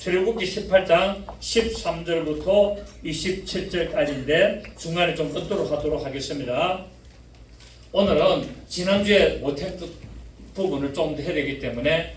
출애굽기 18장 13절부터 27절까지인데 중간에 좀 끊도록 하도록 하겠습니다. 오늘은 지난주에 못했던 부분을 좀 더 해야 되기 때문에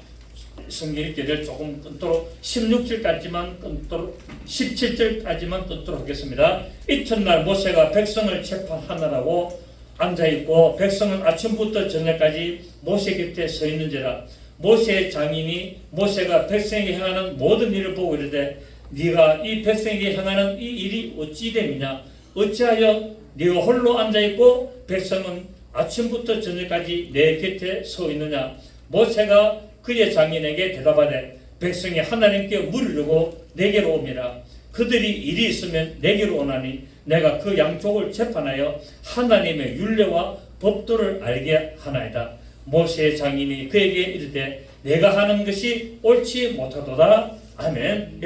성경 읽기를 조금 끊도록 16절까지만 끊도록 17절까지만 끊도록 하겠습니다. 이튿날 모세가 백성을 재판하느라고 앉아있고 백성은 아침부터 저녁까지 모세 곁에 서 있는지라. 모세의 장인이 모세가 백성에게 행하는 모든 일을 보고 이르되 네가 이 백성에게 행하는 이 일이 어찌 됨이냐. 어찌하여 네가 홀로 앉아있고 백성은 아침부터 저녁까지 내 곁에 서 있느냐. 모세가 그의 장인에게 대답하되 백성이 하나님께 물으려고 내게로 옵니다. 그들이 일이 있으면 내게로 오나니 내가 그 양쪽을 재판하여 하나님의 율례와 법도를 알게 하나이다. 모세의 장인이 그에게 이르되 내가 하는 것이 옳지 못하도다. 아멘.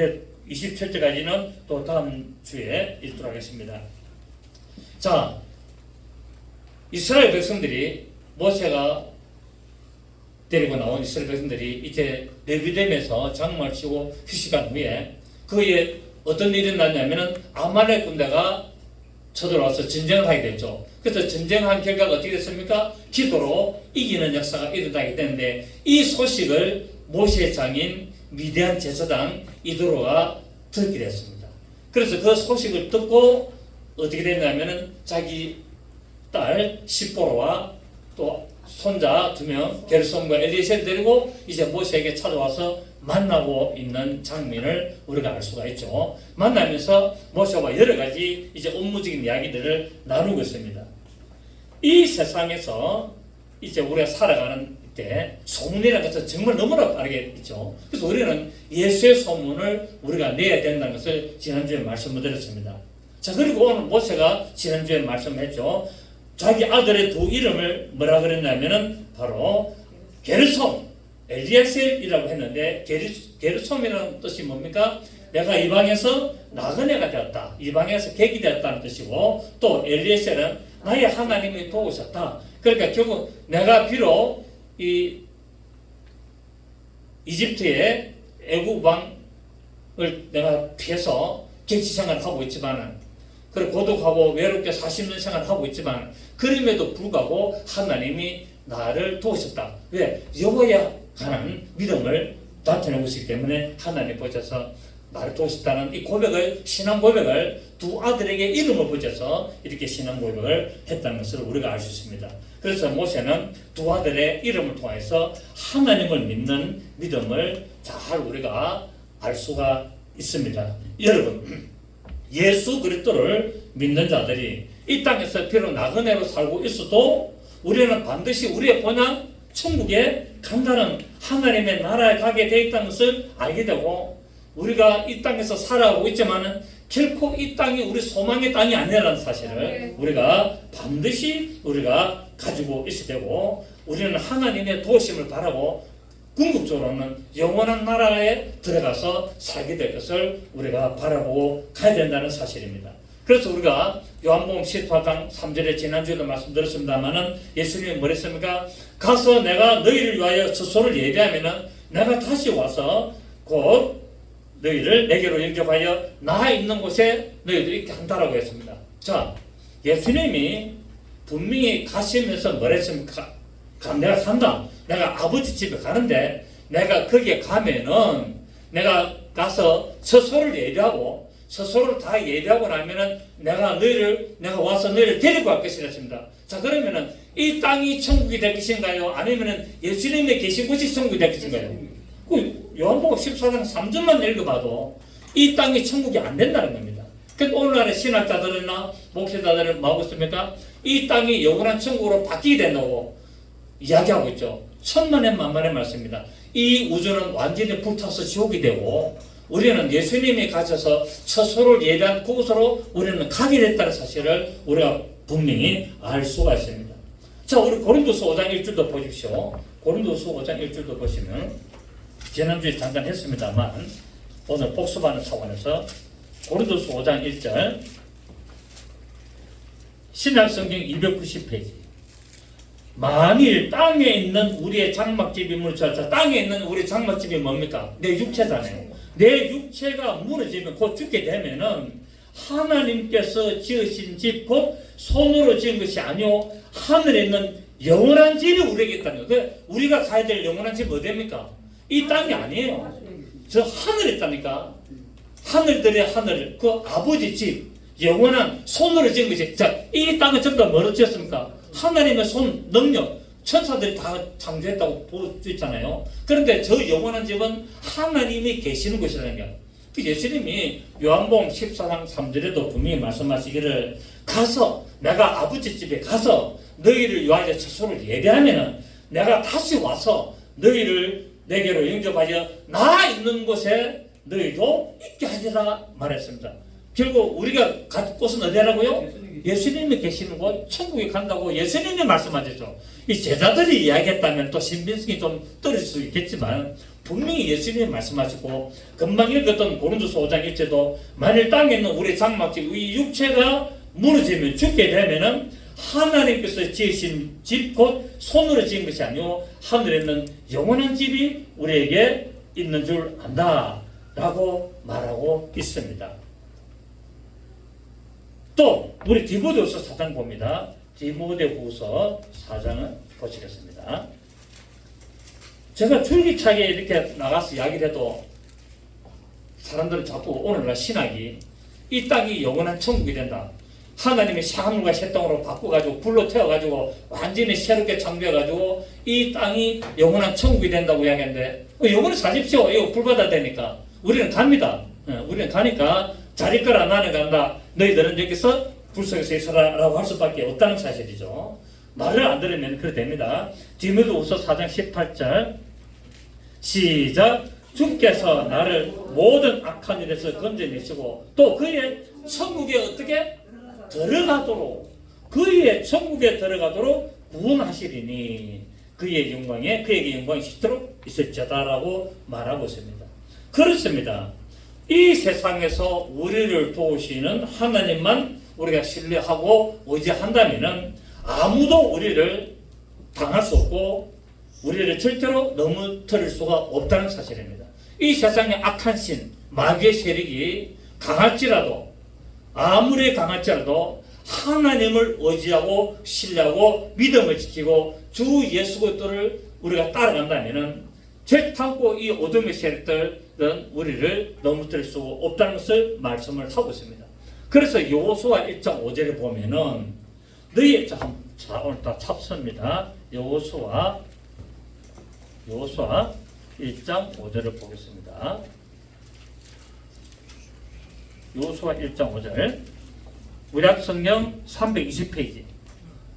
27절까지는 또 다음 주에 읽도록 하겠습니다. 자, 이스라엘 백성들이 모세가 데리고 나온 이스라엘 백성들이 이제 레비딤에서 장막을 치고 휴식한 후에 그에 어떤 일이 났냐면은 아말렉 군대가 쳐들어와서 전쟁을 하게 됐죠. 그래서 전쟁한 결과가 어떻게 됐습니까? 기도로 이기는 역사가 일어나게 되는데 이 소식을 모세의 장인 미디안 제사장 이도로가 듣게 됐습니다. 그래서 그 소식을 듣고 어떻게 됐냐면은 자기 딸 시보로와 또 손자 2명 게르솜과 엘리에셀을 데리고 이제 모세에게 찾아와서 만나고 있는 장면을 우리가 알 수가 있죠. 만나면서 모세와 여러 가지 이제 업무적인 이야기들을 나누고 있습니다. 이 세상에서 이제 우리가 살아가는 때 소문이라는 것은 정말 너무나 빠르게 있죠. 그래서 우리는 예수의 소문을 우리가 내야 된다는 것을 지난주에 말씀을 드렸습니다. 자, 그리고 오늘 모세가 지난주에 말씀했죠. 자기 아들의 두 이름을 뭐라 그랬냐면은 바로 게르솜, 엘리에셀이라고 했는데 게르솜이라는 뜻이 뭡니까? 내가 이방에서 나그네가 되었다. 이방에서 객이 되었다는 뜻이고 또 엘리에셀은 나의 하나님이 도우셨다. 그러니까 결국 내가 비록 이 이집트의 애굽 왕을 내가 피해서 객지 생활을 하고 있지만은 그리고 고독하고 외롭게 40년 생활을 하고 있지만 그럼에도 불구하고 하나님이 나를 도우셨다. 왜? 여호와에 관한 믿음을 나타내고 있기 때문에 하나님 보셔서 나를 도우셨다는 이 고백을, 신앙 고백을 두 아들에게 이름을 붙여서 이렇게 신앙 고백을 했다는 것을 우리가 알 수 있습니다. 그래서 모세는 두 아들의 이름을 통해서 하나님을 믿는 믿음을 잘 우리가 알 수가 있습니다. 여러분, 예수 그리스도를 믿는 자들이 이 땅에서 비록 나그네로 살고 있어도 우리는 반드시 우리의 본향 천국에 간다는 하나님의 나라에 가게 되어 있다는 것을 알게 되고 우리가 이 땅에서 살아가고 있지만은 결코 이 땅이 우리 소망의 땅이 아니라는 사실을 우리가 반드시 우리가 가지고 있어야 되고 우리는 하나님의 도우심을 바라고 궁극적으로는 영원한 나라에 들어가서 살게 될 것을 우리가 바라보고 가야 된다는 사실입니다. 그래서 우리가 요한복음 18장 3절에 지난주에도 말씀드렸습니다만은 예수님이 뭐랬습니까? 가서 내가 너희를 위하여 처소를 예비하면은 내가 다시 와서 곧 너희를 내게로 영접하여 나 있는 곳에 너희들 있게 한다라고 했습니다. 자, 예수님이 분명히 가시면서 뭐랬습니까? 내가 간다. 내가 아버지 집에 가는데 내가 거기에 가면은 내가 가서 처소를 예비하고 처소를 다 예비하고 나면은 내가 와서 너희를 데리고 갈 것이라 했습니다. 자, 그러면은 이 땅이 천국이 될 것인가요? 아니면은 예수님의 계신 곳이 천국이 될 것인가요? 그 요한복음 14장 3절만 읽어봐도 이 땅이 천국이 안 된다는 겁니다. 그래서 오늘날의 신학자들이나 목회자들은 뭐하고 있습니까? 이 땅이 영원한 천국으로 바뀌게 된다고 이야기하고 있죠. 천만의 만만의 말씀입니다. 이 우주는 완전히 불타서 지옥이 되고 우리는 예수님이 가셔서 처소를 예비한 그곳으로 우리는 가게 됐다는 사실을 우리가 분명히 알 수가 있습니다. 자, 우리 고린도서 5장 1절도 보십시오. 고린도서 5장 1절도 보시면 지난주에 잠깐 했습니다만 오늘 복습하는 차원에서 고린도서 5장 1절 신약성경 290페이지 만일 땅에 있는 우리의 장막집이 물자 땅에 있는 우리 장막집이 뭡니까? 내 육체잖아요. 내 육체가 무너지면 곧 죽게 되면은 하나님께서 지으신 집 곧 손으로 지은 것이 아니오 하늘에 있는 영원한 집이 우리에게 있다는 거예요. 우리가 가야 될 영원한 집 어디입니까? 이 땅이 아니에요. 저 하늘에 있다니까. 하늘들의 하늘, 그 아버지 집, 영원한 손으로 지은 것이. 자, 이 땅은 전부 다 뭐로 지었습니까? 하나님의 손, 능력, 천사들이 다 창조했다고 볼 수 있잖아요. 그런데 저 영원한 집은 하나님이 계시는 곳이라는 거예요. 그 예수님이 요한복음 14장 3절에도 분명히 말씀하시기를 가서 내가 아버지 집에 가서 너희를 위하여 처소를 예배하면은 내가 다시 와서 너희를 내게로 영접하여 나 있는 곳에 너희도 있게 하리라 말했습니다. 결국 우리가 갈 곳은 어디라고요? 예수님이 계시는 곳 천국에 간다고 예수님이 말씀하셨죠. 이 제자들이 이야기했다면 또 신빙성이 좀 떨어질 수 있겠지만 분명히 예수님이 말씀하시고 금방 읽었던 고린도서 5장 1절도 만일 땅에 있는 우리 장막집 이 육체가 무너지면 죽게 되면은 하나님께서 지으신 집 곧 손으로 지은 것이 아니오 하늘에 있는 영원한 집이 우리에게 있는 줄 안다 라고 말하고 있습니다. 또 우리 디모데후서 4장 봅니다. 디모데후서 4장을 보시겠습니다. 제가 줄기차게 이렇게 나가서 이야기를 해도 사람들은 자꾸 오늘날 신학이 이 땅이 영원한 천국이 된다. 하나님이 새하늘과 새 땅으로 바꿔가지고 불로 태워가지고 완전히 새롭게 창조해가지고 이 땅이 영원한 천국이 된다고 이야기하는데 영원히 사십시오. 이거 불받아야 되니까 우리는 갑니다. 우리는 가니까 자리 거라 나는 간다. 너희들은 여기서 불 속에서 있어라라고 할 수밖에 없다는 사실이죠. 말을 안 들으면 그래 됩니다. 디모데후서 4장 18절 시작. 주께서 나를 모든 악한 일에서 건져내시고 또 그의 천국에 어떻게 들어가도록 그의 천국에 들어가도록 구원하시리니 그에게 영광이 있도록 있을지어다라고 말하고 있습니다. 그렇습니다. 이 세상에서 우리를 도우시는 하나님만 우리가 신뢰하고 의지한다면은 아무도 우리를 당할 수 없고 우리를 절대로 넘어뜨릴 수가 없다는 사실입니다. 이 세상의 악한 신, 마귀의 세력이 강할지라도 아무리 강할지라도 하나님을 의지하고 신뢰하고 믿음을 지키고 주 예수 그리스도를 우리가 따라간다면은 절탄고 이 어둠의 세력들은 우리를 넘어뜨릴 수 없다는 것을 말씀을 하고 있습니다. 그래서 여호수아 1장 5절에 보면은 너희 자 오늘 다 찹습니다. 여호수아 1장 5절을 보겠습니다. 여호수아 1장 5절 구약성경 320페이지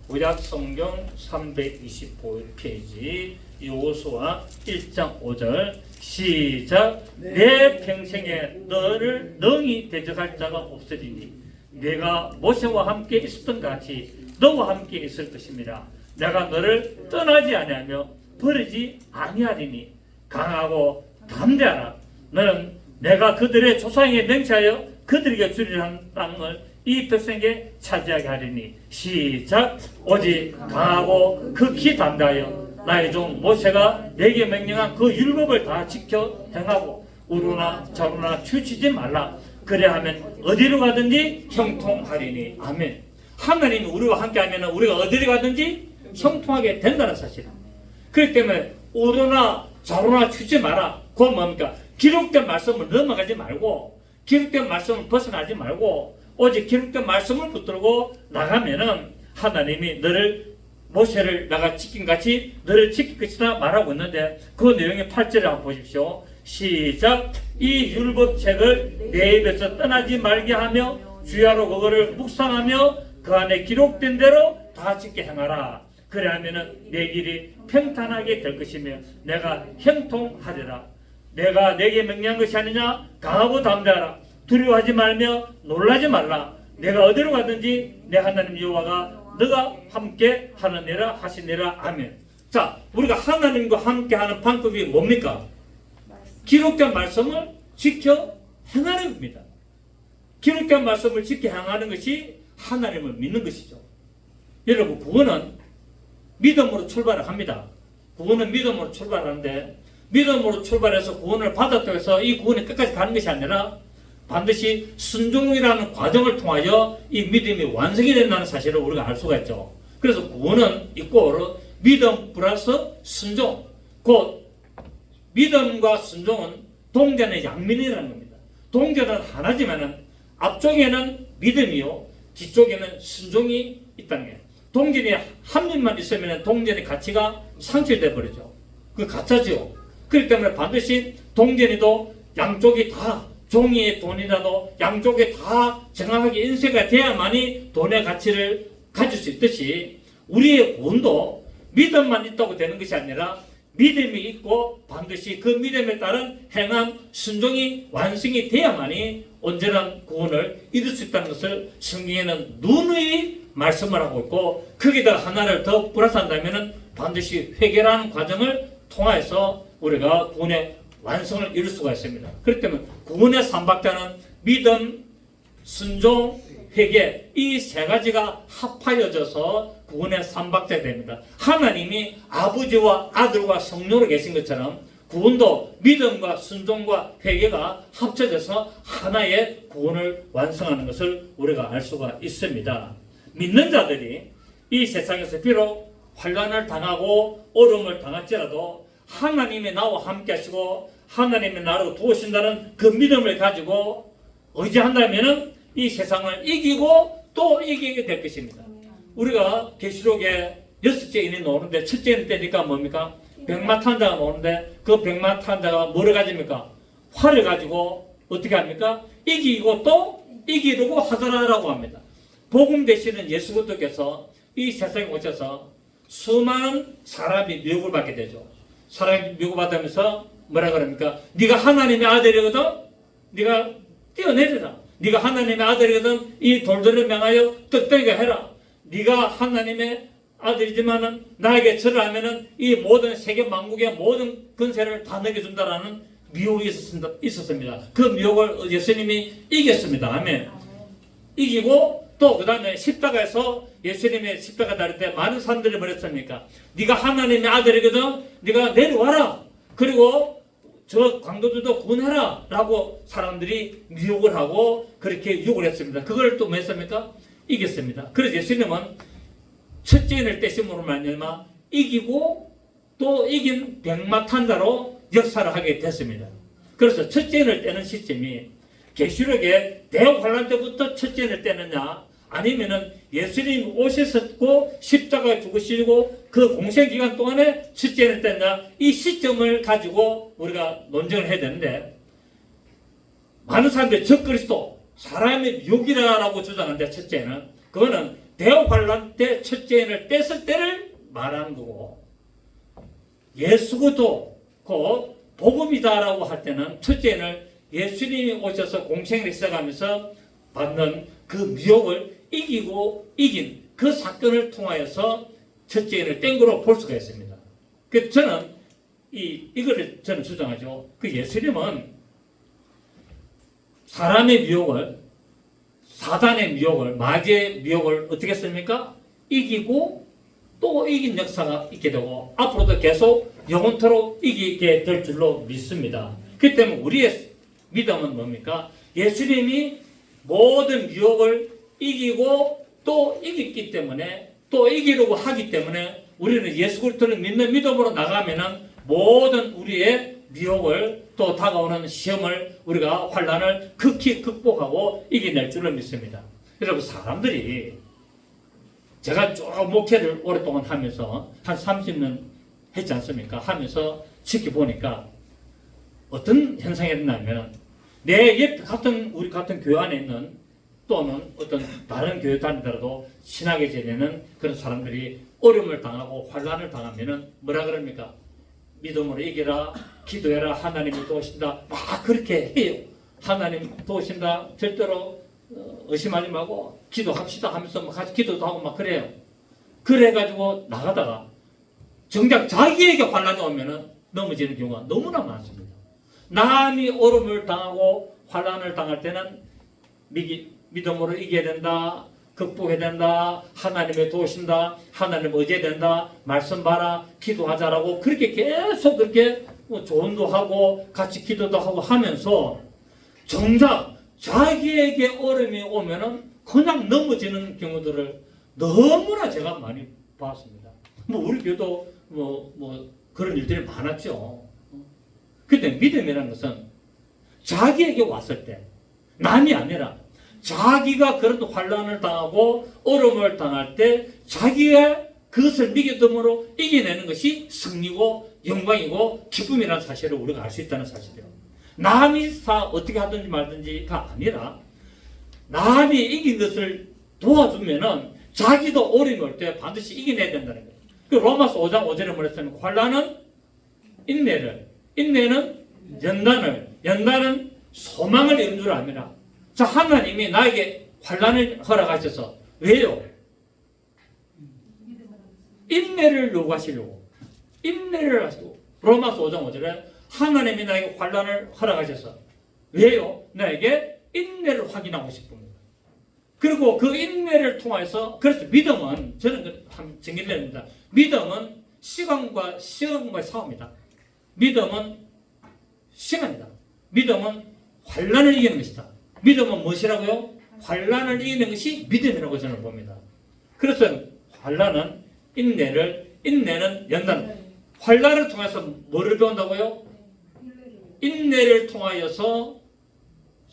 구약성경 325페이지 여호수아 1장 5절 시작. 내 평생에 너를 능히 대적할 자가 없으리니 내가 모세와 함께 있었던 같이 너와 함께 있을 것입니다. 내가 너를 떠나지 아니하며 버리지 아니하리니 강하고 담대하라. 너는 내가 그들의 조상에게 맹세하여 그들에게 주리라는 땅을 이 백성에게 차지하게 하리니 시작. 오직 강하고 극히 담대하여 나의 종 모세가 내게 명령한 그 율법을 다 지켜 행하고 우루나 좌루나 치우치지 말라. 그래야하면 어디로 가든지 형통하리니. 아멘. 하나님이 우리와 함께하면 우리가 어디로 가든지 형통하게 된다는 사실입니다. 그렇기 때문에 우루나 좌루나 치우치지 마라. 그건 뭡니까? 기록된 말씀을 넘어가지 말고 기록된 말씀을 벗어나지 말고 오직 기록된 말씀을 붙들고 나가면은 하나님이 너를 모세를 나가 지킨 같이 너를 지킬 것이다 말하고 있는데 그 내용의 8절을 한번 보십시오. 시작. 이 율법책을 내 입에서 떠나지 말게 하며 주야로 그거를 묵상하며 그 안에 기록된 대로 다 지켜 행하라. 그래야면은 내 길이 평탄하게 될 것이며 내가 형통하리라. 내가 내게 명령한 것이 아니냐. 강하고 담대하라. 두려워하지 말며 놀라지 말라. 내가 어디로 가든지 내 하나님 여호와가 너가 함께 하느니라 하시니라. 아멘. 자, 우리가 하나님과 함께 하는 방법이 뭡니까? 기록된 말씀을 지켜 행하는 겁니다. 기록된 말씀을 지켜 행하는 것이 하나님을 믿는 것이죠. 여러분, 구원은 믿음으로 출발을 합니다. 구원은 믿음으로 출발하는데 믿음으로 출발해서 구원을 받았다고 해서 이 구원이 끝까지 가는 것이 아니라 반드시 순종이라는 과정을 통하여 이 믿음이 완성이 된다는 사실을 우리가 알 수가 있죠. 그래서 구원은 이꼴 믿음 플러스 순종, 곧 믿음과 순종은 동전의 양면이라는 겁니다. 동전은 하나지만은 앞쪽에는 믿음이요 뒤쪽에는 순종이 있다는 거예요. 동전이 한 면만 있으면 동전의 가치가 상실돼 버리죠. 그 가짜죠. 그렇기 때문에 반드시 동전이도 양쪽이 다 종이의 돈이라도 양쪽에 다 정확하게 인쇄가 돼야만이 돈의 가치를 가질 수 있듯이 우리의 구원도 믿음만 있다고 되는 것이 아니라 믿음이 있고 반드시 그 믿음에 따른 행함, 순종이 완성이 돼야만이 온전한 구원을 이룰 수 있다는 것을 성경에는 누누이 말씀을 하고 있고 거기다 하나를 더 플러스한다면 반드시 회개라는 과정을 통해서 우리가 구원의 완성을 이룰 수가 있습니다. 그렇기 때문에 구원의 삼박자는 믿음, 순종, 회개 이 세 가지가 합하여져서 구원의 삼박자가 됩니다. 하나님이 아버지와 아들과 성령으로 계신 것처럼 구원도 믿음과 순종과 회개가 합쳐져서 하나의 구원을 완성하는 것을 우리가 알 수가 있습니다. 믿는 자들이 이 세상에서 비록 환난을 당하고 어려움을 당할지라도 하나님이 나와 함께 하시고 하나님이 나로 도우신다는 그 믿음을 가지고 의지한다면 이 세상을 이기고 또 이기게 될 것입니다. 우리가 계시록에 6째 인이 나오는데 첫째 인 때니까 뭡니까? 백마탄자가 나오는데 그 백마탄자가 뭐를 가집니까? 활을 가지고 어떻게 합니까? 이기고 또 이기려고 하더라라고 합니다. 복음 되시는 예수 그리스도께서 이 세상에 오셔서 수많은 사람이 미혹을 받게 되죠. 사람이 미혹을 받으면서 뭐라 그럽니까? 네가 하나님의 아들이거든? 네가 뛰어내리라. 네가 하나님의 아들이거든? 이 돌들을 명하여 떡떡이게 해라. 네가 하나님의 아들이지만은 나에게 절을 하면은 이 모든 세계 만국의 모든 근세를 다 넘겨준다라는 미혹이 있었습니다. 그 미혹을 예수님이 이겼습니다. 아멘. 이기고 또 그 다음에 십자가에서 예수님의 십자가 다릴 때 많은 사람들이 뭐랬습니까? 네가 하나님의 아들이거든? 네가 내려와라. 그리고 저 강도들도 구원해라 라고 사람들이 미혹을 하고 그렇게 유혹을 했습니다. 그걸 또 뭐 했습니까? 이겼습니다. 그래서 예수님은 첫째 인을 떼심으로 말미암아 이기고 또 이긴 백마탄자로 역사를 하게 됐습니다. 그래서 첫째 인을 떼는 시점이 계시록에 대환란 때부터 첫째 인을 떼느냐 아니면은 예수님 오셨고 십자가에 죽으시고 그 공생 기간 동안에 첫째 인을 떼느냐 이 시점을 가지고 우리가 논쟁을 해야 되는데 많은 사람들이 적그리스도 사람의 유혹이라고 주장하는데 첫째는 그거는 대환란 때 첫째인을 뗐을 때를 말하는 거고 예수 그리스도 곧 복음이다라고 할 때는 첫째인을 예수님이 오셔서 공생을 시작하면서 받는 그 미혹을 이기고 이긴 그 사건을 통하여서 첫째인을 뗀 거로 볼 수가 있습니다. 그래서 저는 이거를 저는 주장하죠. 그 예수님은 사람의 미혹을 사단의 미혹을 마귀의 미혹을 어떻게 했습니까? 이기고 또 이긴 역사가 있게 되고 앞으로도 계속 영원토록 이기게 될 줄로 믿습니다. 그렇기 때문에 우리의 믿음은 뭡니까? 예수님이 모든 미혹을 이기고 또 이겼기 때문에 또 이기려고 하기 때문에 우리는 예수 그리스도를 믿는 믿음으로 나가면은 모든 우리의 미혹을 또 다가오는 시험을 우리가 환난을 극히 극복하고 이겨낼 줄을 믿습니다. 여러분 사람들이 제가 쭉 목회를 오랫동안 하면서 한 30년 했지 않습니까? 하면서 지켜보니까 어떤 현상이 일어나면 내 옆에 우리 같은 교회 안에 있는 또는 어떤 다른 교회 다니더라도 신학에 지내는 그런 사람들이 어려움을 당하고 환난을 당하면은 뭐라 그럽니까? 믿음으로 이기라, 기도해라, 하나님이 도우신다. 막 그렇게 해요. 하나님 도우신다. 절대로 의심하지 말고 기도합시다 하면서 막 같이 기도도 하고 막 그래요. 그래가지고 나가다가 정작 자기에게 환난이 오면은 넘어지는 경우가 너무나 많습니다. 남이 어려움을 당하고 환난을 당할 때는 믿음으로 이겨야 된다. 극복해야 된다. 하나님의 도우신다. 하나님 의지해야 된다. 말씀 봐라. 기도하자라고 그렇게 계속 그렇게 뭐 조언도 하고 같이 기도도 하고 하면서 정작 자기에게 어려움이 오면은 그냥 넘어지는 경우들을 너무나 제가 많이 봤습니다. 뭐 우리 교도 뭐 그런 일들이 많았죠. 근데 믿음이라는 것은 자기에게 왔을 때 남이 아니라 자기가 그런 환난을 당하고 어려움을 당할 때 자기가 그것을 믿음으로 이겨내는 것이 승리고 영광이고 기쁨이라는 사실을 우리가 알 수 있다는 사실이에요. 남이 어떻게 하든지 말든지가 아니라 남이 이긴 것을 도와주면은 자기도 어려움이 올 때 반드시 이겨내야 된다는 거예요. 그 로마서 5장 5절에 말했으면 환난은 인내를, 인내는 연단은 소망을 이룬 줄 압니다. 자, 하나님이 나에게 환난을 허락하셔서 왜요? 인내를 요구하시려고. 인내를 하시고. 로마서 5장 5절에 하나님이 나에게 환난을 허락하셔서 왜요? 나에게 인내를 확인하고 싶습니다. 그리고 그 인내를 통해서 그래서 믿음은 저는 한 정리를 합니다. 믿음은 시간과 싸웁니다. 믿음은 시간이다. 믿음은 환난을 이기는 것이다. 믿음은 무엇이라고요? 환난을 이기는 것이 믿음이라고 저는 봅니다. 그래서 환난은 인내는 연단. 환난을 통해서 뭐를 배운다고요? 인내를 통하여서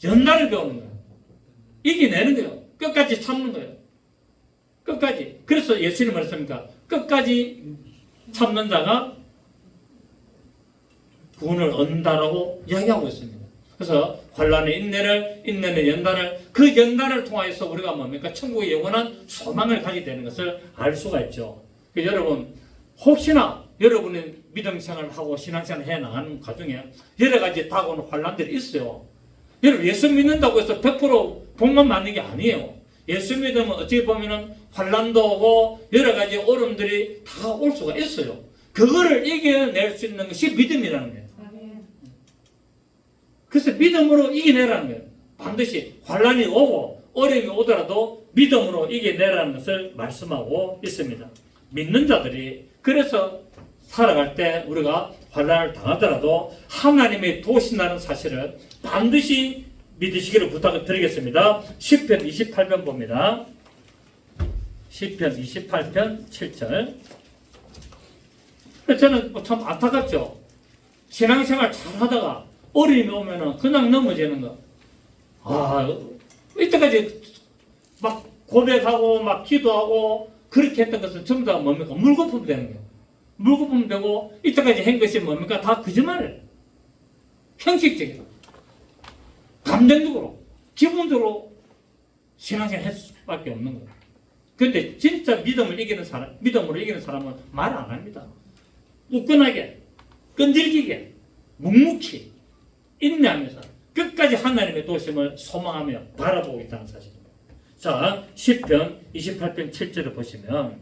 연단을 배우는 거예요. 이겨내는 거예요. 끝까지 참는 거예요. 끝까지. 그래서 예수님이 말했습니까? 끝까지 참는 자가 구원을 얻는다라고 이야기하고 있습니다. 그래서 환난의 인내는 연단을, 그 연단을 통하여서 우리가 뭡니까? 천국의 영원한 소망을 가지게 되는 것을 알 수가 있죠. 여러분, 혹시나 여러분이 믿음 생활을 하고 신앙생활을 해 나가는 과정에 여러 가지 다가오는 환난들이 있어요. 여러분, 예수 믿는다고 해서 100% 복만 맞는 게 아니에요. 예수 믿으면 어떻게 보면은 환난도 오고 여러 가지 어려움들이 다 올 수가 있어요. 그거를 이겨낼 수 있는 것이 믿음이라는 거예요. 그래서 믿음으로 이겨내라는 거예요. 반드시 환난이 오고 어려움이 오더라도 믿음으로 이겨내라는 것을 말씀하고 있습니다. 믿는 자들이 그래서 살아갈 때 우리가 환난을 당하더라도 하나님이 도우신다는 사실을 반드시 믿으시기를 부탁을 드리겠습니다. 시편 28편 봅니다. 시편 28편 7절. 저는 참 안타깝죠. 신앙생활 잘 하다가 어려움이 오면은 그냥 넘어지는 거. 이때까지 막 고백하고 막 기도하고 그렇게 했던 것은 전부 다 뭡니까? 물거품 되는 거예요. 물거품 되고 이때까지 한 것이 뭡니까? 다 거짓말이에요. 형식적이에요. 감정적으로, 기본적으로 신앙생활 할 수밖에 없는 거예요. 그런데 진짜 믿음으로 이기는 사람은 말 안 합니다. 굳건하게, 끈질기게, 묵묵히, 인내하면서 끝까지 하나님의 도심을 소망하며 바라보고 있다는 사실입니다. 자, 시편 28편 7절을 보시면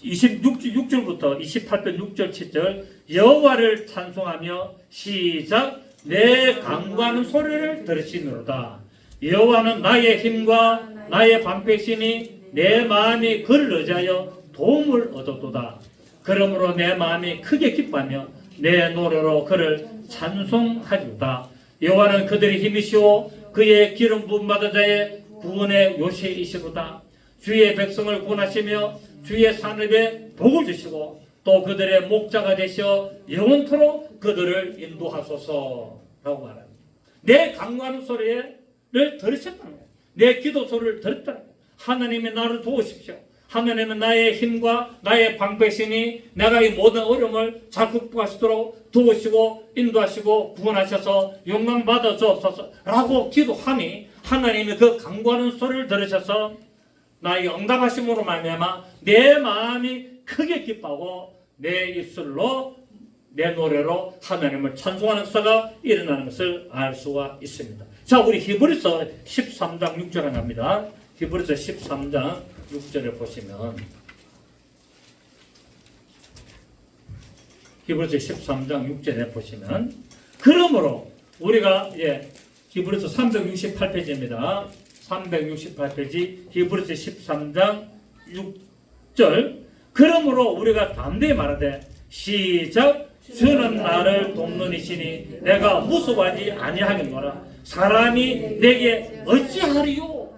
26절부터 28편 6절 7절 여호와를 찬송하며 시작. 내 강구하는 소리를 들으시노로다. 여호와는 나의 힘과 나의 방패시니 내 마음이 그를 의지하여 도움을 얻었도다. 그러므로 내 마음이 크게 기뻐하며 내 노래로 그를 찬송하리로다. 여호와는 그들의 힘이시오 그의 기름 부음 받은 자의 구원의 요새이시로다. 주의 백성을 구원하시며 주의 산업에 복을 주시고 또 그들의 목자가 되시어 영원토록 그들을 인도하소서라고 말합니다. 내 강구하는 소리를 들으셨다는 거예요. 내 기도 소리를 들었다는 거예요. 하나님이 나를 도우십시오. 하나님은 나의 힘과 나의 방패시니 내가 이 모든 어려움을 잘 극복하시도록 도우시고 인도하시고 구원하셔서 영광 받아 주옵소서 라고 기도하니 하나님이 그 강구하는 소리를 들으셔서 나에게 응답하심으로 말미암아 내 마음이 크게 기뻐하고 내 입술로 내 노래로 하나님을 찬송하는 역사가 일어나는 것을 알 수가 있습니다. 자, 우리 히브리서 13장 6절에 갑니다. 히브리서 13장 6절에 보시면 히브리서 13장 6절에 보시면 그러므로 우리가 히브리서 368페이지입니다. 368페이지 히브리서 13장 6절 그러므로 우리가 담대히 말하되 시작 주는 나를 돕는 이시니 내가 무수하지 아니하겠노라. 사람이 내게 어찌하리요?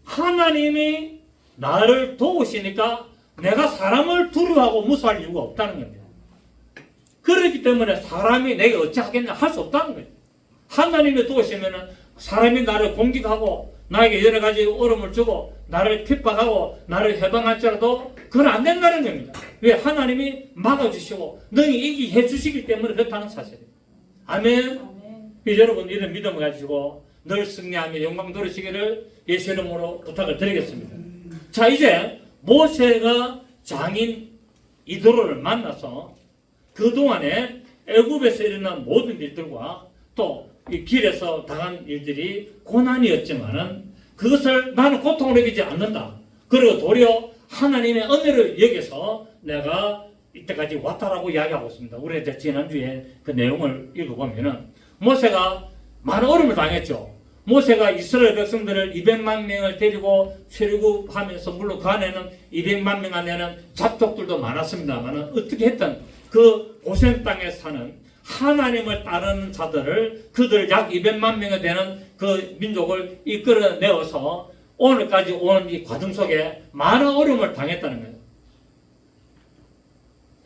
하나님이 나를 도우시니까 내가 사람을 두려워하고 무수할 이유가 없다는 겁니다. 그렇기 때문에 사람이 내게 어찌하겠냐 할 수 없다는 거예요. 하나님이 도우시면 사람이 나를 공격하고 나에게 여러 가지 어려움을 주고 나를 핍박하고 나를 해방할지라도 그건 안 된다는 겁니다. 왜? 하나님이 막아주시고 너희 이기게 해주시기 때문에 그렇다는 사실이에요. 아멘. 여러분 이런 믿음을 가지고 늘 승리하며 영광 돌리시기를 예수 이름으로 부탁을 드리겠습니다. 자, 이제 모세가 장인 이드로를 만나서 그동안에 애굽에서 일어난 모든 일들과 또 이 길에서 당한 일들이 고난이었지만은 그것을 나는 고통을 여기지 않는다. 그리고 도리어 하나님의 은혜를 여기서 내가 이때까지 왔다라고 이야기하고 있습니다. 우리 이제 지난주에 그 내용을 읽어보면은 모세가 많은 어려움을 당했죠. 모세가 이스라엘 백성들을 200만 명을 데리고 출애굽하면서 물론 그 안에는 200만 명 안에는 잡족들도 많았습니다만 어떻게 했든 그 고센 땅에 사는 하나님을 따르는 자들을 그들 약 200만 명이 되는 그 민족을 이끌어내어서 오늘까지 온 이 과정 속에 많은 어려움을 당했다는 거예요.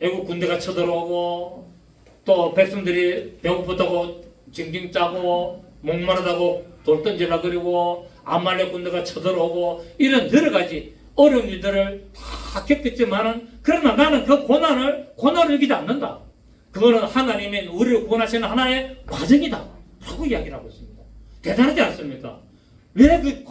애국 군대가 쳐들어오고 또 백성들이 배고프다고 징징 짜고 목마르다고 돌 던지라 그리고 아말렉 군대가 쳐들어오고 이런 여러 가지 어려운 일들을 다 겪었지만은 그러나 나는 그 고난을 이기지 않는다. 그거는 하나님의 우리를 구원하시는 하나의 과정이다 라고 이야기를 하고 있습니다. 대단하지 않습니까? 왜 그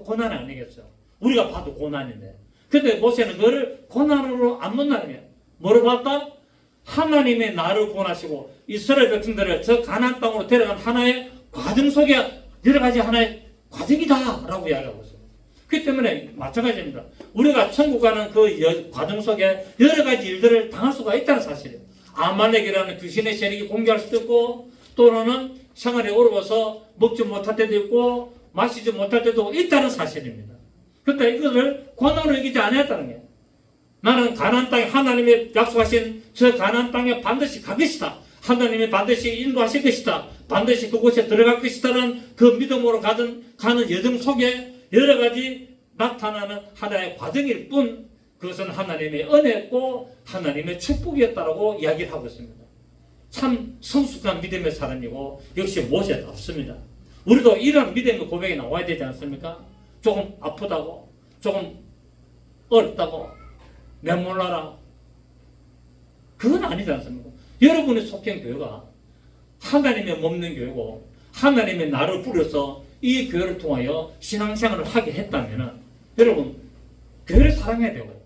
고난이 아니겠어요? 우리가 봐도 고난인데. 근데 모세는 그거를 고난으로 안 본다는 거예요. 뭐로 봤다? 하나님의 나를 구원하시고 이스라엘 백성들을 저 가나안 땅으로 데려간 하나의 과정 속에 여러 가지 하나의 과정이다 라고 이야기하고 있어요. 그렇기 때문에 마찬가지입니다. 우리가 천국 가는 그 과정 속에 여러 가지 일들을 당할 수가 있다는 사실이에요. 아말렉이라는 귀신의 세력이 공격할 수도 있고 또는 생활이 어려워서 먹지 못할 때도 있고 마시지 못할 때도 있다는 사실입니다. 그런데 이것을 고난으로 이기지 않았다는 거예요. 나는 가나안 땅에 하나님이 약속하신 저 가나안 땅에 반드시 갈 것이다. 하나님이 반드시 인도하실 것이다. 반드시 그곳에 들어갈 것이다라는 그 믿음으로 가는 여정 속에 여러 가지 나타나는 하나의 과정일 뿐 그것은 하나님의 은혜였고 하나님의 축복이었다라고 이야기를 하고 있습니다. 참 성숙한 믿음의 사람이고 역시 모세답습니다. 우리도 이런 믿음의 고백이 나와야 되지 않습니까? 조금 아프다고 조금 어렵다고 내몰라라 그건 아니지 않습니까? 여러분의 속한 교회가 하나님의 몸는 교회고 하나님의 나를 부려서 이 교회를 통하여 신앙생활을 하게 했다면 여러분 교회를 사랑해야 되고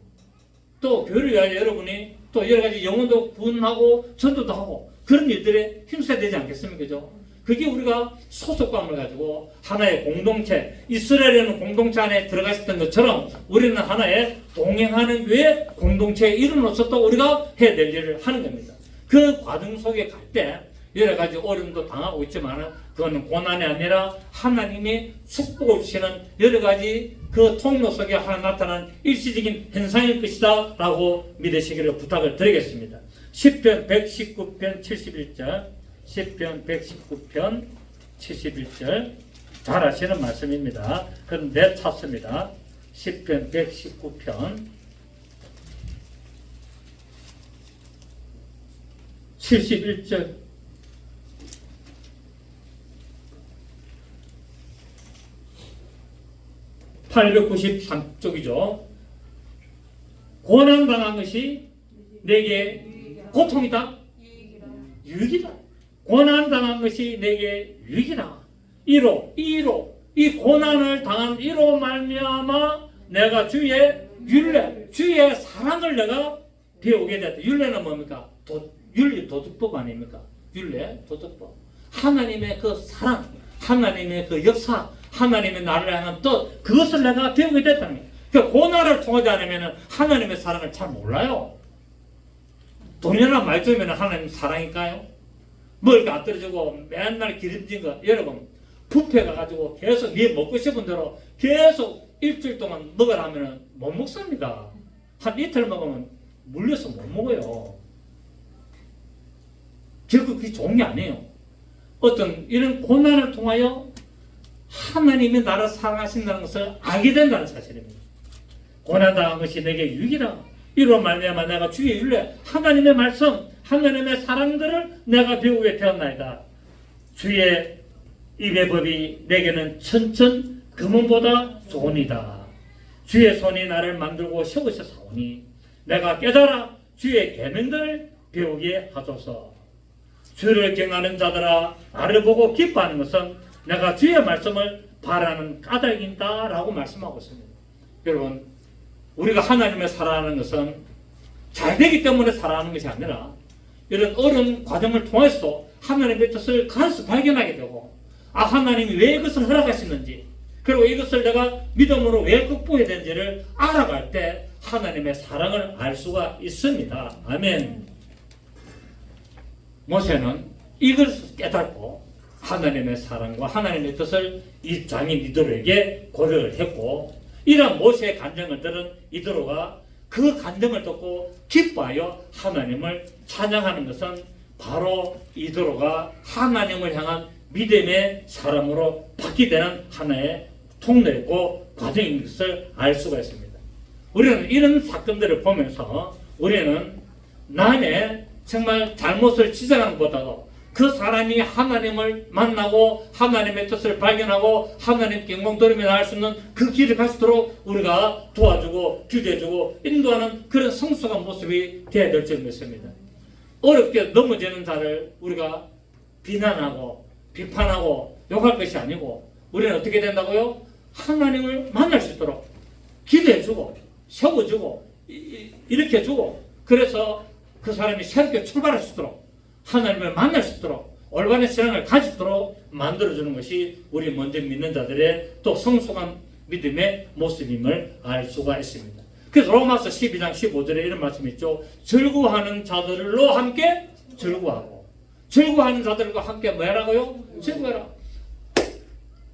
또 교회를 위하여 여러분이 또 여러 가지 영혼도 구원하고 전도도 하고 그런 일들에 힘써야 되지 않겠습니까? 그죠? 그게 우리가 소속감을 가지고 하나의 공동체, 이스라엘에는 공동체 안에 들어가 있었던 것처럼 우리는 하나의 동행하는 교회 공동체의 일원으로서 또 우리가 해야 될 일을 하는 겁니다. 그 과정 속에 갈 때 여러 가지 어려움도 당하고 있지만 그거는 고난이 아니라 하나님이 축복을 주시는 여러 가지 그 통로 속에 하나 나타난 일시적인 현상일 것이다 라고 믿으시기를 부탁을 드리겠습니다. 시편 119편 71절 시편 119편 71절 잘 아시는 말씀입니다. 그런데 찾습니다. 시편 119편 71절 893쪽이죠. 고난당한 것이 내게 고통이다. 유익이다. 고난당한 것이 내게 유익이다. 이 고난을 당한 이로 말미암아 내가 주의 율례, 주의 사랑을 내가 배우게 됐다. 율례는 뭡니까? 윤리 도덕법 아닙니까? 율례 도덕법. 하나님의 그 사랑, 하나님의 그 역사, 하나님의 나를 향한 뜻, 그것을 내가 배우게 됐다는 거예요. 그 고난을 통하지 않으면 하나님의 사랑을 잘 몰라요. 돈이나 말쯤이면 하나님 사랑일까요? 먹을 거 안 떨어지고 맨날 기름진 거. 여러분 뷔페 가가지고 계속 네 먹고 싶은 대로 계속 일주일 동안 먹으라면 못 먹습니다. 한 이틀 먹으면 물려서 못 먹어요. 결국 그게 좋은 게 아니에요. 어떤 이런 고난을 통하여 하나님이 나를 사랑하신다는 것을 알게 된다는 사실입니다. 고난당한 것이 내게 유익이라. 이로 말미암아 내가 주의 율례, 하나님의 말씀, 하나님의 사랑들을 내가 배우게 되었나이다. 주의 입의 법이 내게는 천천 금은보다 좋으니이다. 주의 손이 나를 만들고 세우셨사오니 내가 깨달아 주의 계명들을 배우게 하소서. 주를 경하는 자들아, 나를 보고 기뻐하는 것은 내가 주의 말씀을 바라는 까닭인다 라고 말씀하고 있습니다. 여러분, 우리가 하나님을 사랑하는 것은 잘 되기 때문에 사랑하는 것이 아니라 이런 어려운 과정을 통해서 하나님의 뜻을 가서 발견하게 되고, 하나님이 왜 이것을 허락하시는지, 그리고 이것을 내가 믿음으로 왜 극복해야 되는지를 알아갈 때 하나님의 사랑을 알 수가 있습니다. 아멘. 모세는 이것을 깨닫고 하나님의 사랑과 하나님의 뜻을 이 장인 이도로에게 고백을 했고, 이런 모세의 간증을 들은 이도로가 그 간증을 듣고 기뻐하여 하나님을 찬양하는 것은 바로 이도로가 하나님을 향한 믿음의 사람으로 받게 되는 하나의 통로였고 과정인 것을 알 수가 있습니다. 우리는 이런 사건들을 보면서 우리는 남의 정말 잘못을 지적하는 것보다도 그 사람이 하나님을 만나고 하나님의 뜻을 발견하고 하나님께 영광 돌리며 나갈 수 있는 그 길을 갈 수 있도록 우리가 도와주고 규제해주고 인도하는 그런 성숙한 모습이 되어야 될 줄 믿습니다. 어렵게 넘어지는 자를 우리가 비난하고 비판하고 욕할 것이 아니고 우리는 어떻게 된다고요? 하나님을 만날 수 있도록 기대해주고 세워주고 일으켜주고, 그래서 그 사람이 새롭게 출발할 수 있도록 하나님을 만날 수 있도록 올바른 신앙을 가질 수 있도록 만들어주는 것이 우리 먼저 믿는 자들의 또 성숙한 믿음의 모습임을 알 수가 있습니다. 그래서 로마서 12장 15절에 이런 말씀이 있죠. 즐거워하는 자들로 함께 즐거워하고, 즐거워하는 자들과 함께 뭐 하라고요? 즐거워해라.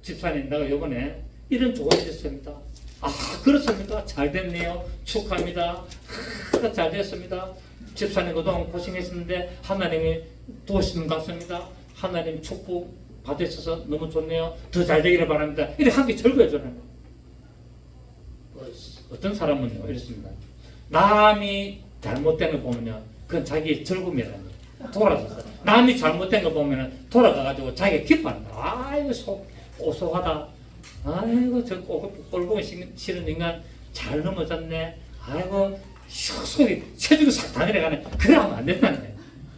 집사님, 내가 이번에 이런 좋은 일이 있습니다. 그렇습니까? 잘 됐네요. 축하합니다. 잘 됐습니다. 집사님 그동안 고생했었는데 하나님이 도우시는 것 같습니다. 하나님 축복 받으셔서 너무 좋네요. 더 잘 되기를 바랍니다. 이렇게 함께 즐거워해줘요. 어떤 사람은요 이렇습니다. 남이 잘못된 거 보면요 그건 자기 즐거움이라는 거예요. 돌아서서 남이 잘못된 거 보면 돌아가가지고 자기가 기뻐한다. 아이고 고소하다. 아이고 저 꼴보기 싫은 인간 잘 넘어졌네. 아이고 속이 체중이 싹 다 내려가네. 그래 하면 안 된다는 거예요.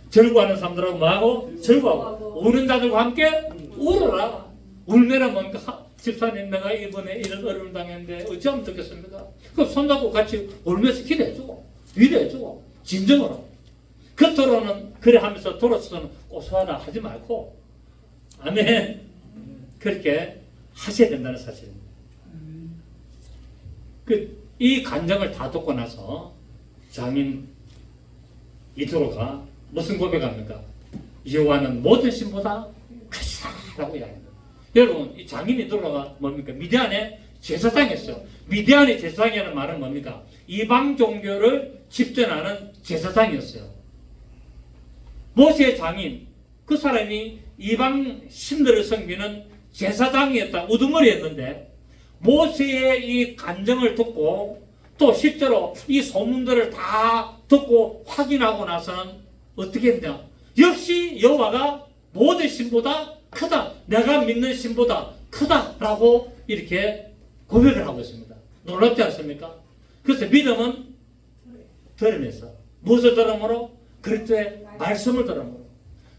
즐거워하는 사람들하고 뭐하고? 즐거워하고. 우는 자들과 함께 울어라. 울면은 뭔가 집사님 내가 이번에 이런 어려움을 당했는데 어찌하면 좋겠습니까? 그럼 손잡고 같이 울면서 기대해주고 위로해주고 진정으로. 겉으로는 그래 하면서 돌아서는 고소하다 하지 말고 아멘 그렇게 하셔야 된다는 사실입니다. 이 간정을 다 듣고 나서 장인 이도로가 무슨 고백합니까? 여호와는 모든 신보다 크시다라고 이야기합니다. 여러분, 이 장인 이도로가 뭡니까? 미디안의 제사장이었어요. 미디안의 제사장이라는 말은 뭡니까? 이방 종교를 집전하는 제사장이었어요. 모세의 장인, 그 사람이 이방 신들을 섬기는 제사장이었다. 우두머리였는데 모세의 이 간증을 듣고 또 실제로 이 소문들을 다 듣고 확인하고 나서는 어떻게 했냐? 역시 여호와가 모든 신보다 크다. 내가 믿는 신보다 크다라고 이렇게 고백을 하고 있습니다. 놀랍지 않습니까? 그래서 믿음은 들으면서 무엇을 들음으로? 그리스도의 말씀을 들음으로.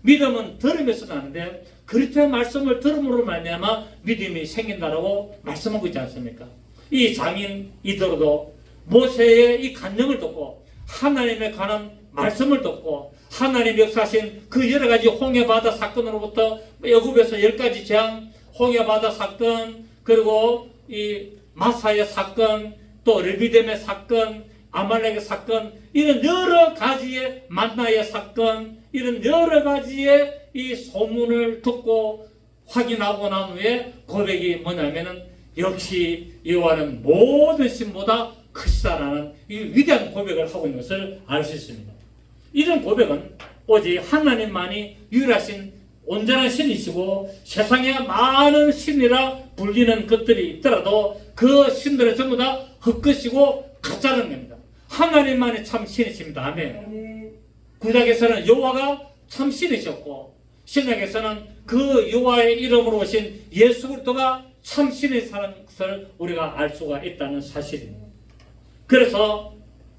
믿음은 들으면서 나는데 그리스도의 말씀을 들음으로 말미암아 믿음이 생긴다라고 말씀하고 있지 않습니까? 이 장인 이도로도 모세의 이 간증을 듣고 하나님에 관한 말씀을 듣고 하나님 역사하신 그 여러 가지 홍해바다 사건으로부터 애굽에서 10가지 재앙, 홍해바다 사건, 그리고 이 마사의 사건, 또 르비뎀의 사건, 아말렉의 사건, 이런 여러 가지의 만나의 사건, 이런 여러 가지의 이 소문을 듣고 확인하고 난 후에 고백이 뭐냐면은 역시 여호와는 모든 신보다 크시다라는 이 위대한 고백을 하고 있는 것을 알 수 있습니다. 이런 고백은 오직 하나님만이 유일하신 온전한 신이시고 세상에 많은 신이라 불리는 것들이 있더라도 그 신들은 전부 다 헛것이고 가짜는 겁니다. 하나님만이 참 신이십니다. 아멘. 구약에서는 여호와가 참 신이셨고 신약에서는 그 여호와의 이름으로 오신 예수 그리스도가 참 신이라는 것을 우리가 알 수가 있다는 사실입니다. 그래서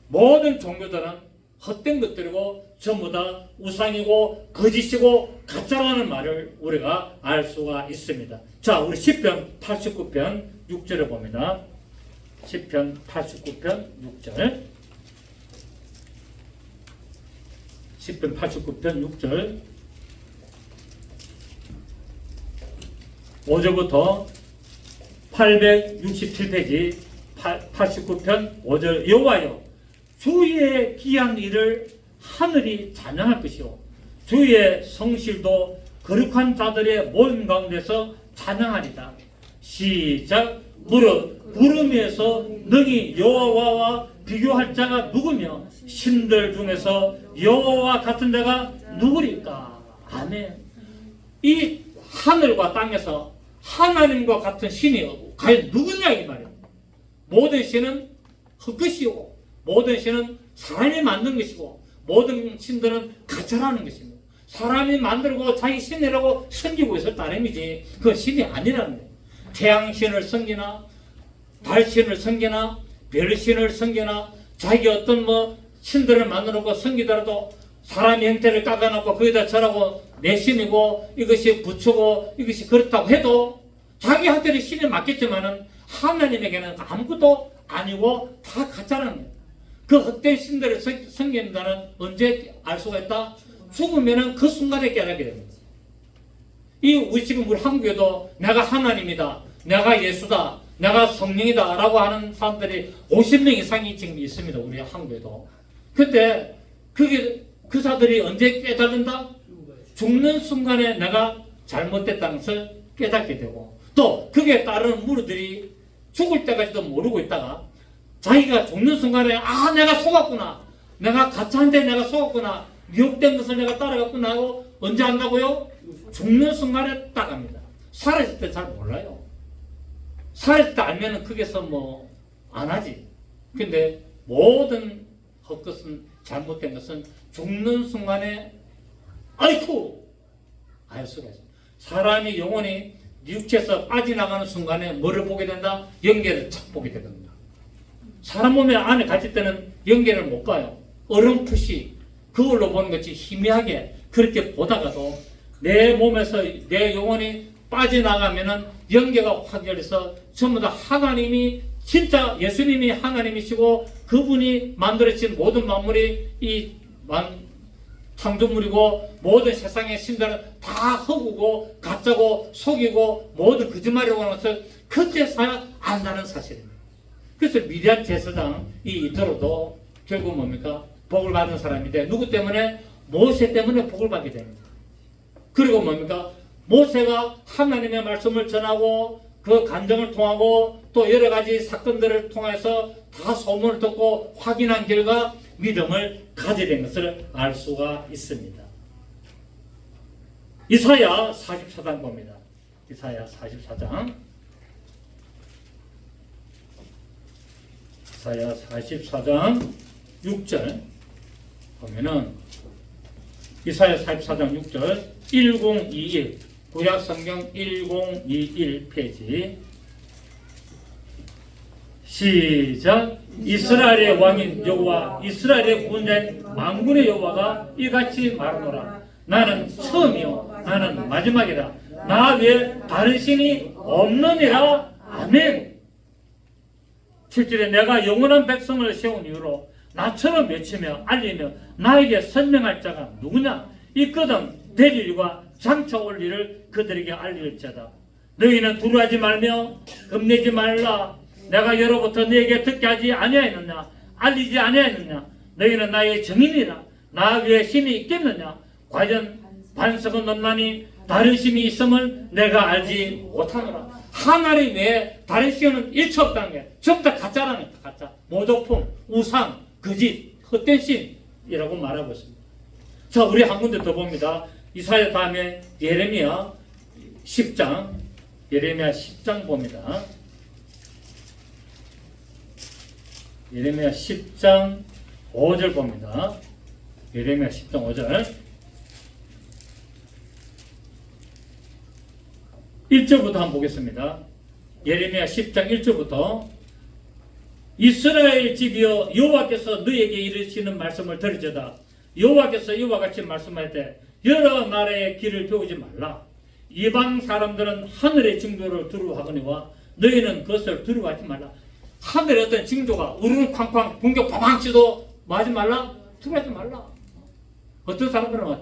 모든 종교들은 헛된 것들이고 전부 다 우상이고 거짓이고 가짜라는 말을 우리가 알 수가 있습니다. 자, 우리 시편 89편 6절을 봅니다. 시편 89편 6절. 시편 89편 6절 5절부터 867페이지 89편 5절. 여호와여 주의 귀한 일을 하늘이 찬양할 것이요 주의 성실도 거룩한 자들의 모임 가운데서 찬양하리다. 시작. 무릇 구름 위에서 능히 여호와와 비교할 자가 누구며 신들 중에서 여호와와 같은 자가 누구리까. 아멘. 이 하늘과 땅에서 하나님과 같은 신이 과연 누구냐 이 말이에요. 모든 신은 헛것이고 모든 신은 사람이 만든 것이고 모든 신들은 가짜라는 것입니다. 사람이 만들고 자기 신이라고 섬기고 있을 따름이지 그건 신이 아니라는 거예요. 태양신을 섬기나 달신을 섬기나 별신을 섬기나 자기 어떤 신들을 만들어놓고 섬기더라도 사람의 형태를 깎아놓고 거기다 절하고 내 신이고 이것이 부처고 이것이 그렇다고 해도 자기한테는 신이 맞겠지만은 하나님에게는 아무것도 아니고 다 가짜라는 거예요. 그 헛된 신들을 섬긴다는 언제 알 수가 있다? 죽으면은 그 순간에 깨닫게 됩니다. 우리 지금 우리 한국에도 내가 하나님이다, 내가 예수다, 내가 성령이다 라고 하는 사람들이 50명 이상이 지금 있습니다. 우리 한국에도. 근데 그 사람들이 언제 깨닫는다? 죽는 순간에 내가 잘못됐다는 것을 깨닫게 되고 또 거기에 따르는 무리들이 죽을 때까지도 모르고 있다가 자기가 죽는 순간에 내가 속았구나, 내가 가짜인데 내가 속았구나, 미혹된 것을 내가 따라갔구나 하고 언제 안다고요? 죽는 순간에 딱 합니다. 살아있을 때 잘 몰라요. 살아있을 때 알면은 거기서 안 하지. 근데 모든 헛것은 잘못된 것은 죽는 순간에 아이쿠 알 수가 있어요. 사람이 영혼이 육체에서 빠져나가는 순간에 뭐를 보게 된다? 영계를 착 보게 됩니다. 사람 몸에 안에 갇힐 때는 영계를 못 봐요. 어렴풋이 그걸로 보는 것이 희미하게 그렇게 보다가도 내 몸에서 내 영혼이 빠져나가면은 영계가 확 열려서 전부 다 하나님이 진짜 예수님이 하나님이시고 그분이 만들어진 모든 만물이 창조물이고 모든 세상의 신들은 다 허구고 가짜고 속이고 모든 거짓말이라고 하는 것을 그때서야 안다는 사실입니다. 그래서 미디안 제사장이 이토록도 결국 뭡니까? 복을 받은 사람인데 누구 때문에? 모세 때문에 복을 받게 됩니다. 그리고 뭡니까? 모세가 하나님의 말씀을 전하고 그 간증을 통하고 또 여러 가지 사건들을 통해서 다 소문을 듣고 확인한 결과 믿음을 가지게 된 것을 알 수가 있습니다. 이사야 44장 봅니다. 이사야 44장. 이사야 44장 6절 보면은 이사야 44장 6절 1021 구약 성경 1021 페이지 시작. 이스라엘의 왕인 여호와 이스라엘의 구원자인 만군의 여호와가 이같이 말하노라. 나는 처음이요 나는 마지막이라. 나 외에 다른 신이 없느니라. 아멘. 7절에 내가 영원한 백성을 세운 이후로 나처럼 외치며 알리며 나에게 설명할 자가 누구냐? 있거든 될 일과 장차 올 일을 그들에게 알릴지어다. 너희는 두려워하지 말며 겁내지 말라. 내가 예로부터 너에게 듣게 하지 아니하였느냐? 알리지 아니하였느냐? 너희는 나의 증인이라. 나 외에 신이 있겠느냐? 과연 반석은 없나니 다른 신이 있음을 내가 알지 못하노라. 하나님 외에 다른 신은 일체 없다는 게 전부 다 가짜라는 거예요. 가짜. 모조품, 우상, 거짓, 헛된 신이라고 말하고 있습니다. 자, 우리 한 군데 더 봅니다. 이사야 다음에 예레미야 10장, 예레미야 10장 봅니다. 예레미야 10장 5절 봅니다. 예레미야 10장 5절 1절부터 한번 보겠습니다. 예레미야 10장 1절부터 이스라엘 집이여 여호와께서 너희에게 이르시는 말씀을 들으려다 여호와께서 이와 같이 말씀할 때 여러 나라의 길을 배우지 말라. 이방 사람들은 하늘의 징조를 두려워하거니와 너희는 그것을 두려워하지 말라. 하늘의 어떤 징조가 우르르 쾅쾅 공격 바방치도 뭐 하지 말라? 두려워하지 말라. 어떤 사람들은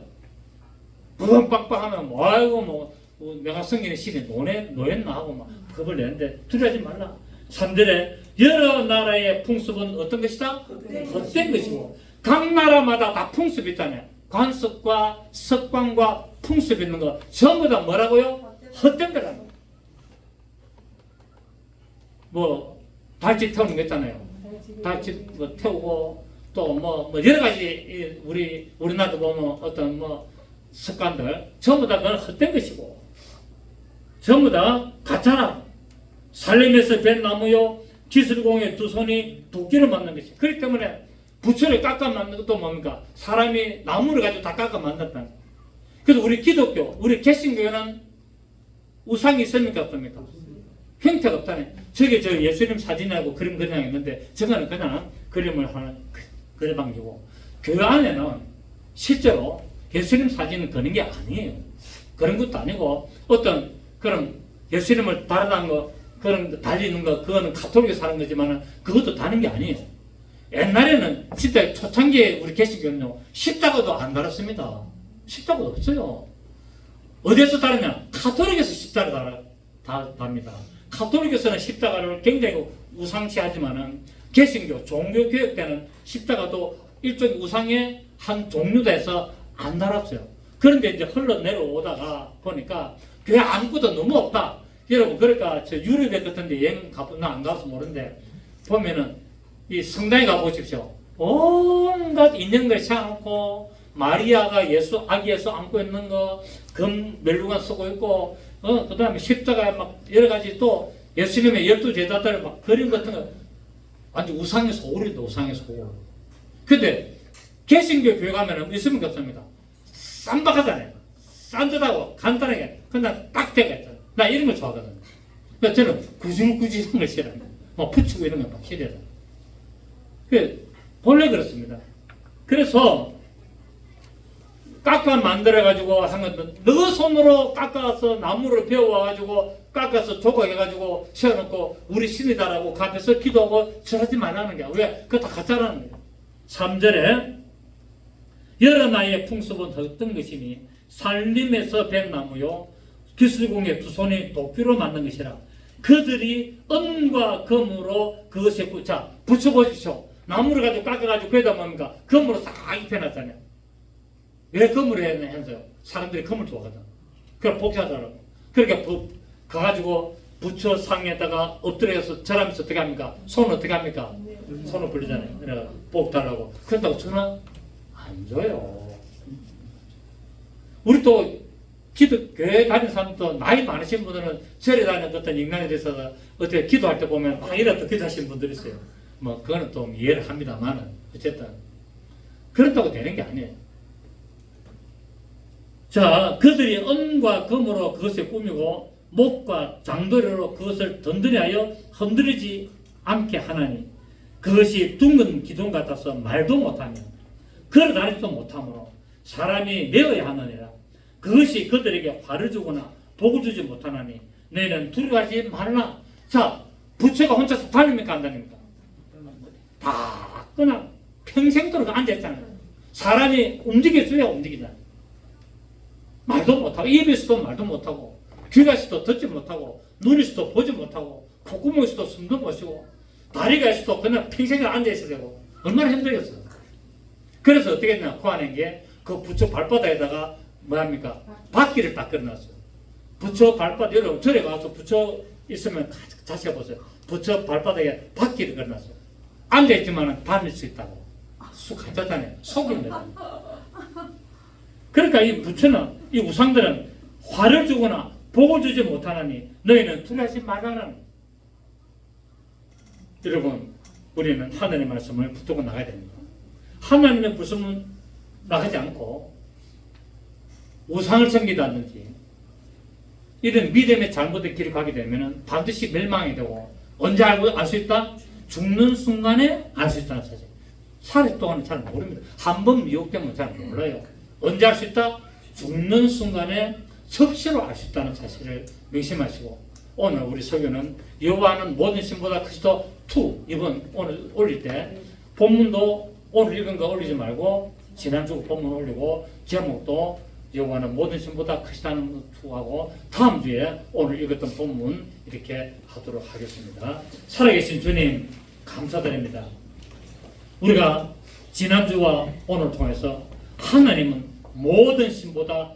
부엉 빵빵하면 뭐 아이고 뭐 내가 성경의 신에 노였나 하고 막 겁을 내는데 두려워하지 말라. 3절에 여러 나라의 풍습은 어떤 것이다? 헛된 것이고 각 나라마다 다 풍습이 있잖아요. 관습과 습관과 풍습이 있는 거 전부 다 뭐라고요? 헛된 거라는 거예요. 뭐 달짓 태우는 거 있잖아요. 달짓 뭐 태우고 또 뭐 여러 가지 우리나라도 보면 어떤 뭐 습관들 전부 다 그건 헛된 것이고 전부 다 가짜라. 살림에서 벤 나무요 기술공의 두 손이 도끼를 만든 것이. 그렇기 때문에 부처를 깎아 만든 것도 뭡니까? 사람이 나무를 가지고 다 깎아 만든다. 그래서 우리 기독교, 우리 개신교회는 우상이 있습니까? 없습니까? 형태가 없다네. 저게 저 예수님 사진하고 그림 그냥 있는데 저거는 그냥 그림을 하는 그림방지고 교회 안에는 실제로 예수님 사진을 거는 게 아니에요. 그런 것도 아니고 어떤 그런 예수님을 달아난 거 그런 달리는 거 그거는 가톨릭에 사는 거지만 그것도 다른 게 아니에요. 옛날에는 진짜 초창기에 우리 개신교는요 십자가도 안 달았습니다. 십자가도 없어요. 어디에서 다르냐? 가톨릭에서 십자가를 답니다. 가톨릭에서는 십자가를 굉장히 우상시하지만은 개신교 종교 교육 때는 십자가도 일종의 우상의 한 종류다 해서 안 달았어요. 그런데 이제 흘러내려오다가 보니까 교회 아무것도 너무 없다. 여러분 그러니까 저 유럽에 같은데 여행 나안 가서 모르는데 보면은 이 성당에 가보십시오. 온갖 인형들 세워놓고 마리아가 예수 아기 예수 안고 있는 거 금 멜루가 쓰고 있고 그 다음에 십자가에 막 여러 가지 또 예수님의 12제자들 막 그림 같은 거 완전 우상의 소울이다. 우상의 소울. 근데 개신교 교회 가면은 있습니까 없습니까? 쌈박하잖아요. 싼듯하고 간단하게 그냥 딱 되가 있잖아요. 나 이런 거 좋아하거든요. 그래서 저는 굳이 이런 걸 싫어합니다. 뭐 붙이고 이런 거 막 싫어해요. 본래 그렇습니다. 그래서 깎아 만들어가지고 하면 너 손으로 깎아서 나무를 베어와가지고 깎아서 조각해가지고 세워놓고 우리 신이다라고 그 앞에서 기도하고 절하지 말라는 게 왜? 그거 다 가짜라는 거예요. 3절에 여러 나라의 풍습은 어떤 것이니 살림에서 벤 나무요 기술공의 두 손이 도끼로 만든 것이라 그들이 은과 금으로 그것에 붙여보십시오. 나무를 가지고 깎아가지고 그러다 뭡니까? 금으로 싹 입혀놨잖아요. 왜 금으로 해놨어요? 사람들이 금을 좋아하거든. 그럼 복사하더라고. 그러니까 가가지고 부처 상에다가 엎드려서 절하면서 어떻게 합니까? 손 어떻게 합니까? 손을 벌리잖아요. 그래가 복 달라고. 그렇다고 주나? 안 줘요. 우리 또 교회 다니는 사람도 나이 많으신 분들은 절에 다니는 어떤 인간에 대해서 어떻게 기도할 때 보면 막 이렇게 기도하시는 분들이 있어요. 뭐 그거는 좀 이해를 합니다만은 어쨌든 그렇다고 되는 게 아니에요. 자, 그들이 은과 금으로 그것을 꾸미고 목과 장도리로 그것을 든든히 하여 흔들리지 않게 하나니 그것이 둥근 기둥 같아서 말도 못하며 걸어다니지도 못하므로 사람이 메어야 하느니라. 그것이 그들에게 화를 주거나 복을 주지 못하나니 너희는 두려워하지 말라. 자, 부처가 혼자서 다닙니까 안 다닙니까? 다 그냥 평생도록 앉아있잖아요. 사람이 움직여줘야 움직이잖아요. 말도 못하고 입이 있어도 말도 못하고 귀가 있어도 듣지 못하고 눈이 있어도 보지 못하고 콧구멍이 있어도 숨도 못 쉬고 다리가 있어도 그냥 평생을 앉아있어야 되고 얼마나 힘들겠어요. 그래서 어떻게 했냐 구하는 게 그 부처 발바닥에다가 뭐합니까? 바퀴를 딱 걸어놨어요. 부처 발바닥 여러분 절에 가서 부처 있으면 다시 해보세요. 부처 발바닥에 바퀴를 걸어놨어요. 앉아있지만 다닐 수 있다고. 쑥 앉았다네. 속입니다. 그러니까 이 부처는, 이 우상들은 화를 주거나 복을 주지 못하나니 너희는 두려워하지 말라는. 여러분, 우리는 하나님의 말씀을 붙들고 나가야 됩니다. 하나님의 말씀은 나가지 않고 우상을 섬기다든지 이런 믿음의 잘못된 길을 가게 되면 반드시 멸망이 되고, 언제 알 수 있다? 죽는 순간에 알 수 있다는 사실. 살을 동안은 잘 모릅니다. 한 번 미혹되면 잘 몰라요. 언제 알 수 있다? 죽는 순간에 석시로 알 수 있다는 사실을 명심하시고, 오늘 우리 설교는 여호와는 모든 신보다 크시도 2 이번 오늘 올릴 때 본문도 오늘 읽은 거 올리지 말고 지난주 본문 올리고, 제목도 여호와는 모든 신보다 크시다는 2하고 다음 주에 오늘 읽었던 본문 이렇게 하도록 하겠습니다. 살아계신 주님 감사드립니다. 우리가 지난주와 오늘 통해서 하나님은 모든 신보다